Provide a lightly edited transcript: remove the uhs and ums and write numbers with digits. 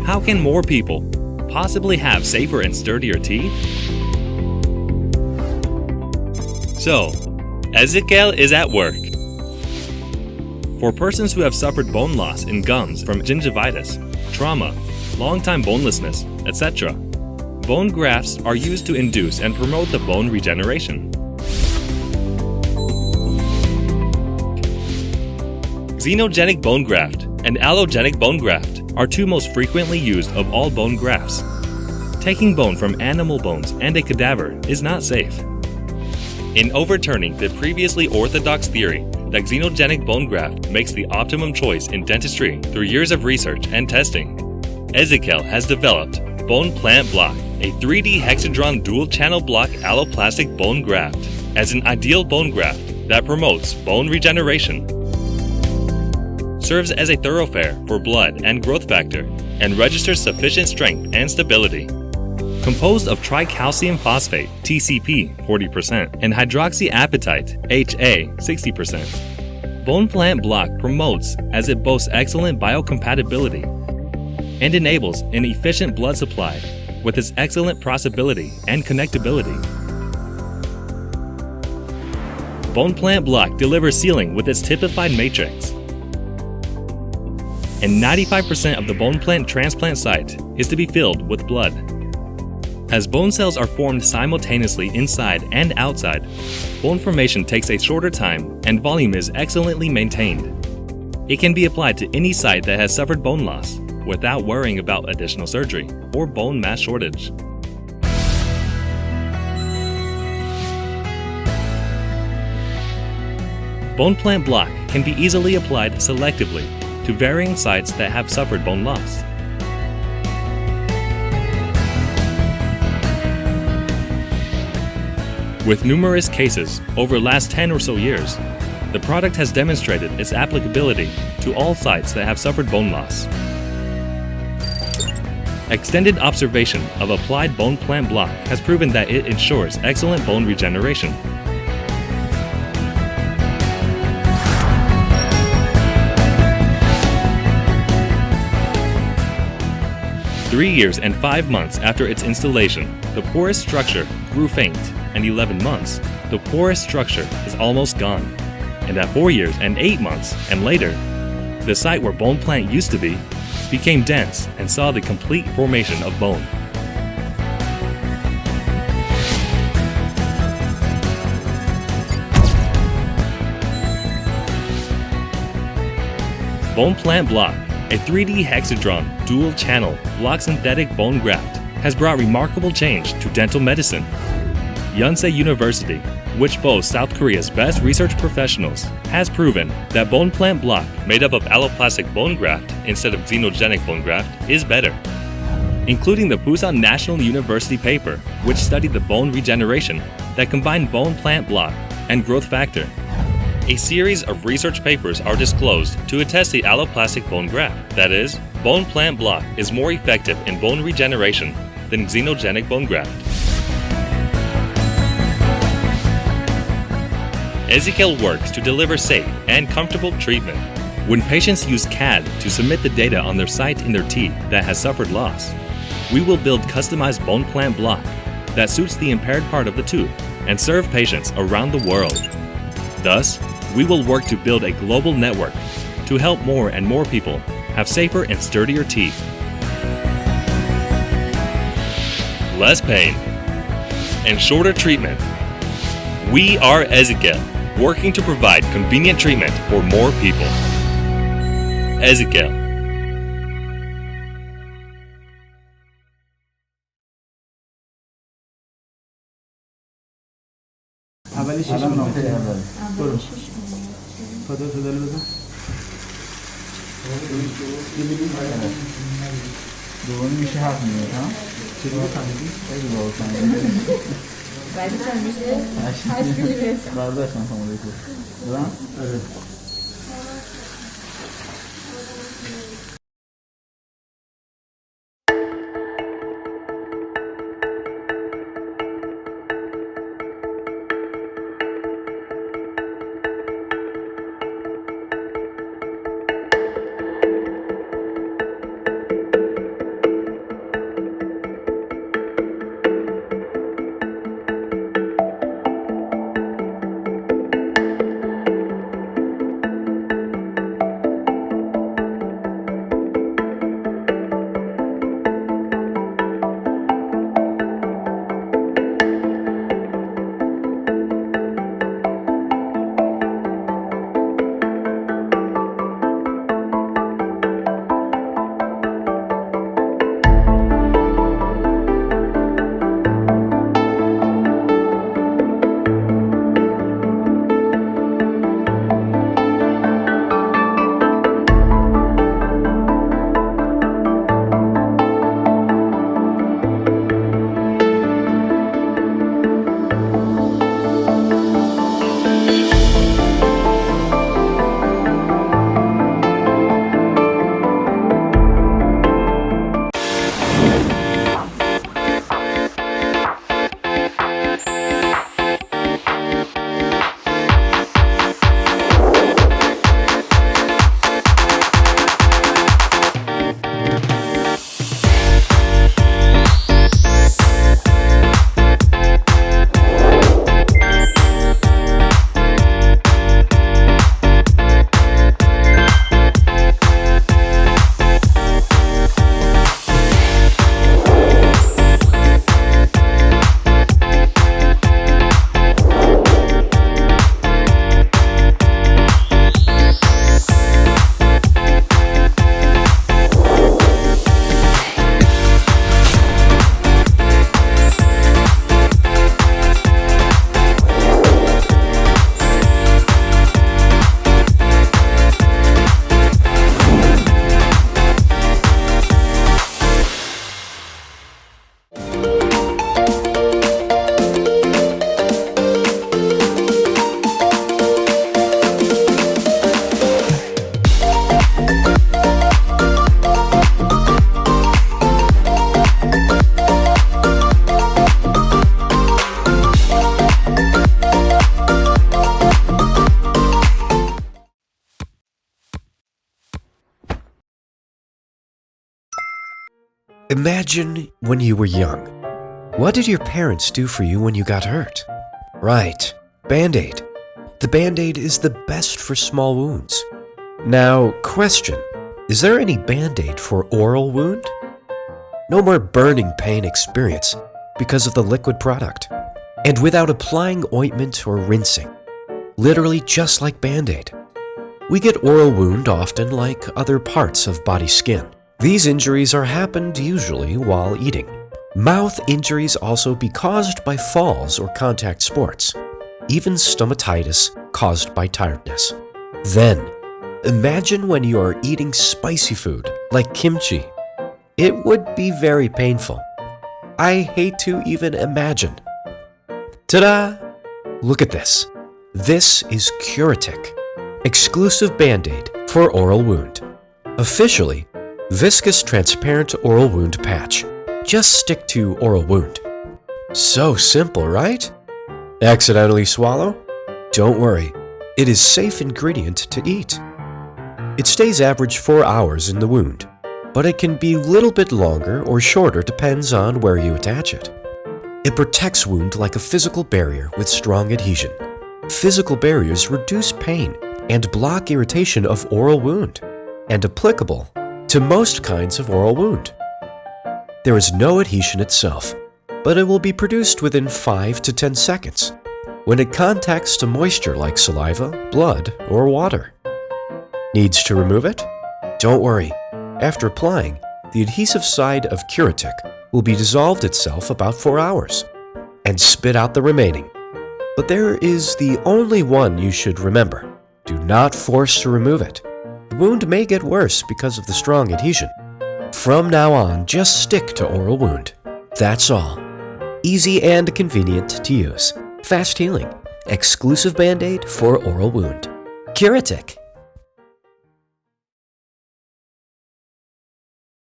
How can more people possibly have safer and sturdier teeth? So, Ezekiel is at work. For persons who have suffered bone loss in gums from gingivitis, trauma, long-time bonelessness, etc., bone grafts are used to induce and promote the bone regeneration. Xenogenic bone graft and allogenic bone graft are two most frequently used of all bone grafts. Taking bone from animal bones and a cadaver is not safe. In overturning the previously orthodox theory that xenogenic bone graft makes the optimum choice in dentistry through years of research and testing, Ezekiel has developed Bone Plant Block, a 3D hexadron dual-channel block alloplastic bone graft, as an ideal bone graft that promotes bone regeneration, serves as a thoroughfare for blood and growth factor, and registers sufficient strength and stability. Composed of tricalcium phosphate (TCP) 40% and hydroxyapatite HA 60%. Bone Plant Block promotes as it boasts excellent biocompatibility and enables an efficient blood supply with its excellent processability and connectability. Bone Plant Block delivers sealing with its typified matrix. And 95% of the bone plant transplant site is to be filled with blood. As bone cells are formed simultaneously inside and outside, bone formation takes a shorter time and volume is excellently maintained. It can be applied to any site that has suffered bone loss without worrying about additional surgery or bone mass shortage. Bone Plant Block can be easily applied selectively to varying sites that have suffered bone loss. With numerous cases over the last 10 or so years, the product has demonstrated its applicability to all sites that have suffered bone loss. Extended observation of applied Bone Plant Block has proven that it ensures excellent bone regeneration. Three years and 5 months after its installation, the porous structure grew faint, and 11 months, the porous structure is almost gone. And at 4 years and 8 months and later, the site where bone plant used to be became dense and saw the complete formation of bone. Bone Plant Block, a 3D hexadron dual-channel block synthetic bone graft, has brought remarkable change to dental medicine. Yonsei University, which boasts South Korea's best research professionals, has proven that Bone Plant Block made up of alloplastic bone graft instead of xenogenic bone graft is better, including the Busan National University paper, which studied the bone regeneration that combined Bone Plant Block and growth factor. A series of research papers are disclosed to attest the alloplastic bone graft, that is, Bone Plant Block is more effective in bone regeneration than xenogenic bone graft. Ezekiel works to deliver safe and comfortable treatment. When patients use CAD to submit the data on their site in their teeth that has suffered loss, we will build customized Bone Plant Block that suits the impaired part of the tooth and serve patients around the world. Thus, we will work to build a global network to help more and more people have safer and sturdier teeth. Less pain and shorter treatment. We are Ezekiel, working to provide convenient treatment for more people. Ezekiel. اولی شش نقطه اول برو خدا تو دل بزن دومی میشه 7 میاد ها چطور فهمیدی؟ خیلی باحال فهمیدی بعدش هم میشه 8 میلیمتر برداشتم فهمیدی برام؟ آره Imagine when you were young. What did your parents do for you when you got hurt? Right, Band-Aid. The Band-Aid is the best for small wounds. Now, question, is there any Band-Aid for oral wound? No more burning pain experience because of the liquid product. And without applying ointment or rinsing. Literally just like Band-Aid. We get oral wound often like other parts of body skin. These injuries are happened usually while eating. Mouth injuries also be caused by falls or contact sports. Even stomatitis caused by tiredness. Then, imagine when you are eating spicy food like kimchi. It would be very painful. I hate to even imagine. Ta-da! Look at this. This is Curatic, exclusive Band-Aid for oral wound. Officially, viscous transparent oral wound patch. Just stick to oral wound. So simple, right? Accidentally swallow? Don't worry, it is safe ingredient to eat. It stays average 4 hours in the wound, but it can be a little bit longer or shorter depends on where you attach it. It protects wound like a physical barrier with strong adhesion. Physical barriers reduce pain and block irritation of oral wound, and applicable to most kinds of oral wound. There is no adhesion itself, but it will be produced within 5 to 10 seconds when it contacts to moisture like saliva, blood, or water. Needs to remove it? Don't worry. After applying, the adhesive side of Curatic will be dissolved itself about 4 hours and spit out the remaining. But there is the only one you should remember. Do not force to remove it. The wound may get worse because of the strong adhesion. From now on, just stick to oral wound. That's all. Easy and convenient to use. Fast healing. Exclusive Band-Aid for oral wound. Curatic.